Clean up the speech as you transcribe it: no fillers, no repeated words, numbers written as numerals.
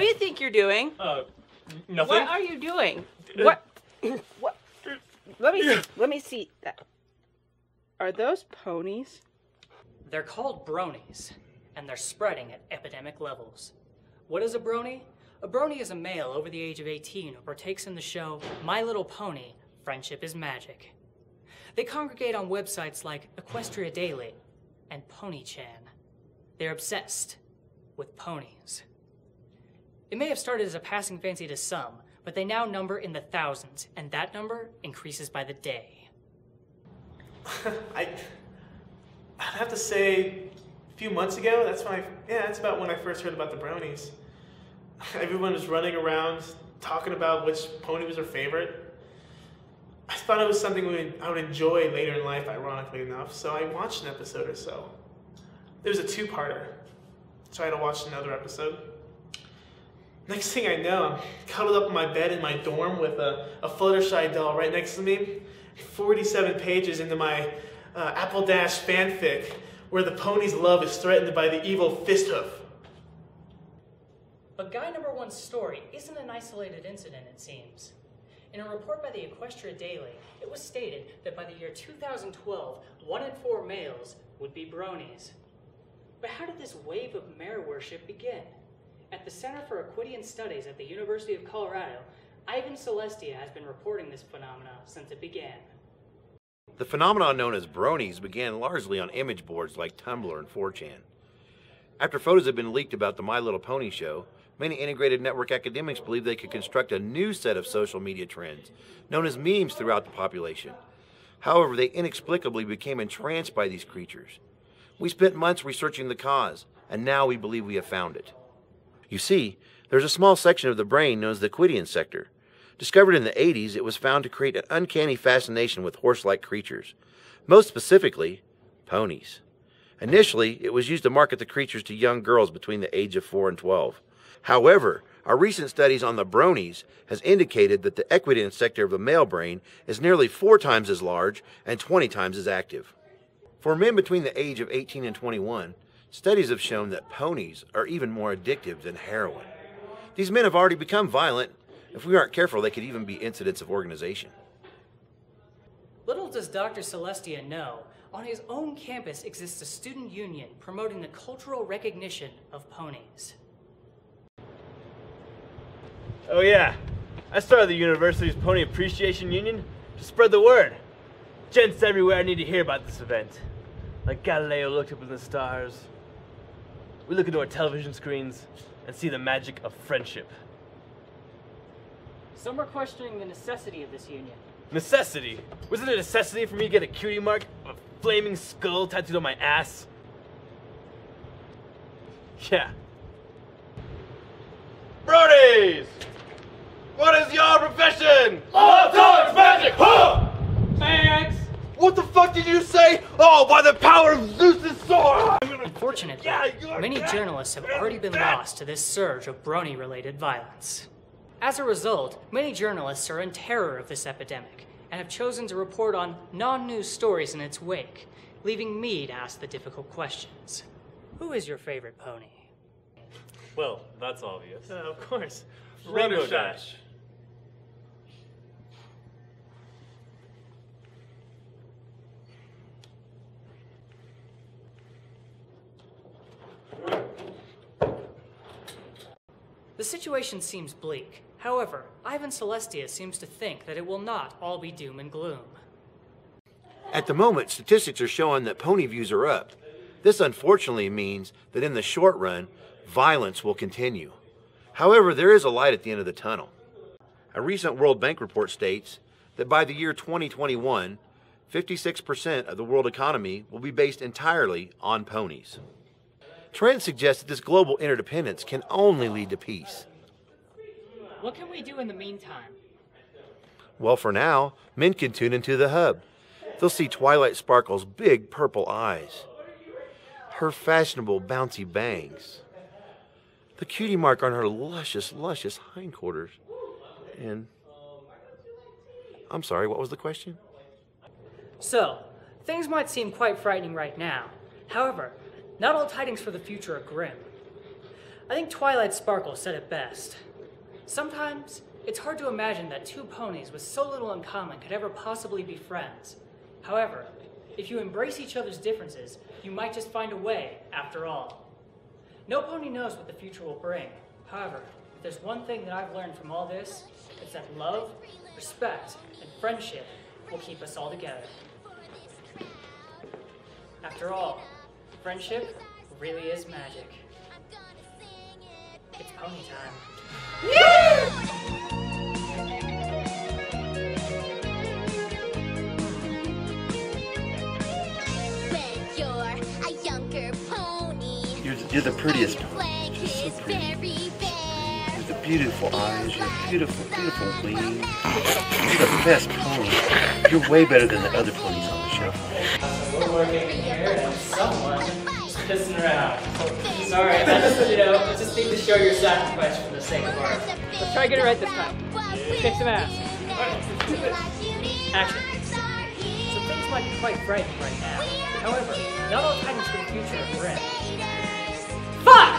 do you think you're doing? Nothing. What are you doing? What? What? Let me see that. Are those ponies? They're called Bronies, and they're spreading at epidemic levels. What is a Brony? A Brony is a male over the age of 18 who partakes in the show My Little Pony, Friendship is Magic. They congregate on websites like Equestria Daily and Pony-chan. They're obsessed with ponies. It may have started as a passing fancy to some, but they now number in the thousands, and that number increases by the day. I'd have to say a few months ago, that's about when I first heard about the Bronies. Everyone was running around talking about which pony was their favorite. I thought it was something I would enjoy later in life, ironically enough, so I watched an episode or so. It was a two-parter, so I had to watch another episode. Next thing I know, I'm cuddled up in my bed in my dorm with a Fluttershy doll right next to me, 47 pages into my Apple Dash fanfic, where the pony's love is threatened by the evil Fisthoof. But Guy Number One's story isn't an isolated incident, it seems. In a report by the Equestria Daily, it was stated that by the year 2012, 1 in 4 males would be Bronies. But how did this wave of mare worship begin? At the Center for Equidian Studies at the University of Colorado, Ivan Celestia has been reporting this phenomena since it began. The phenomenon known as Bronies began largely on image boards like Tumblr and 4chan. After photos had been leaked about the My Little Pony show, many integrated network academics believed they could construct a new set of social media trends, known as memes, throughout the population. However, they inexplicably became entranced by these creatures. We spent months researching the cause, and now we believe we have found it. You see, there's a small section of the brain known as the Equidian sector. Discovered in the 80s, it was found to create an uncanny fascination with horse-like creatures, most specifically, ponies. Initially, it was used to market the creatures to young girls between the age of 4 and 12. However, our recent studies on the Bronies has indicated that the Equidian sector of the male brain is nearly 4 times as large and 20 times as active. For men between the age of 18 and 21, studies have shown that ponies are even more addictive than heroin. These men have already become violent. If we aren't careful, they could even be incidents of organization. Little does Dr. Celestia know, on his own campus exists a student union promoting the cultural recognition of ponies. Oh yeah, I started the university's Pony Appreciation Union to spread the word. Gents everywhere need to hear about this event. Like Galileo looked up in the stars. We look into our television screens and see the magic of friendship. Some are questioning the necessity of this union. Necessity? Was it a necessity for me to get a cutie mark of a flaming skull tattooed on my ass? Yeah. Bronies! What is your profession? Love, dogs, magic, huh! Thanks! What the fuck did you say? Oh, by the power of Zeus's sword! Unfortunately, many journalists have already been lost to this surge of Brony-related violence. As a result, many journalists are in terror of this epidemic and have chosen to report on non-news stories in its wake, leaving me to ask the difficult questions. Who is your favorite pony? Well, that's obvious. Of course. Rainbow Dash. The situation seems bleak. However, Ivan Celestia seems to think that it will not all be doom and gloom. At the moment, statistics are showing that pony views are up. This unfortunately means that in the short run, violence will continue. However, there is a light at the end of the tunnel. A recent World Bank report states that by the year 2021, 56% of the world economy will be based entirely on ponies. Trends suggest that this global interdependence can only lead to peace. What can we do in the meantime? Well, for now, men can tune into the hub. They'll see Twilight Sparkle's big purple eyes, her fashionable bouncy bangs, the cutie mark on her luscious hindquarters, and... I'm sorry, what was the question? So, things might seem quite frightening right now. However, not all tidings for the future are grim. I think Twilight Sparkle said it best. Sometimes, it's hard to imagine that two ponies with so little in common could ever possibly be friends. However, if you embrace each other's differences, you might just find a way, after all. No pony knows what the future will bring. However, if there's one thing that I've learned from all this, it's that love, respect, and friendship will keep us all together. After all, friendship really is magic. It's pony time. You're the prettiest pony. Just so pretty. With the beautiful eyes, your beautiful, beautiful wings. You're the best pony. You're way better than the other ponies on the show. We're working here and someone is pissing around. Sorry, I just need to show your sacrifice for the sake of art. Let's try to get it right this time. Kick some ass. Action. So things might be quite frightening right now. However, not all tidings for the future are grim. Fuck!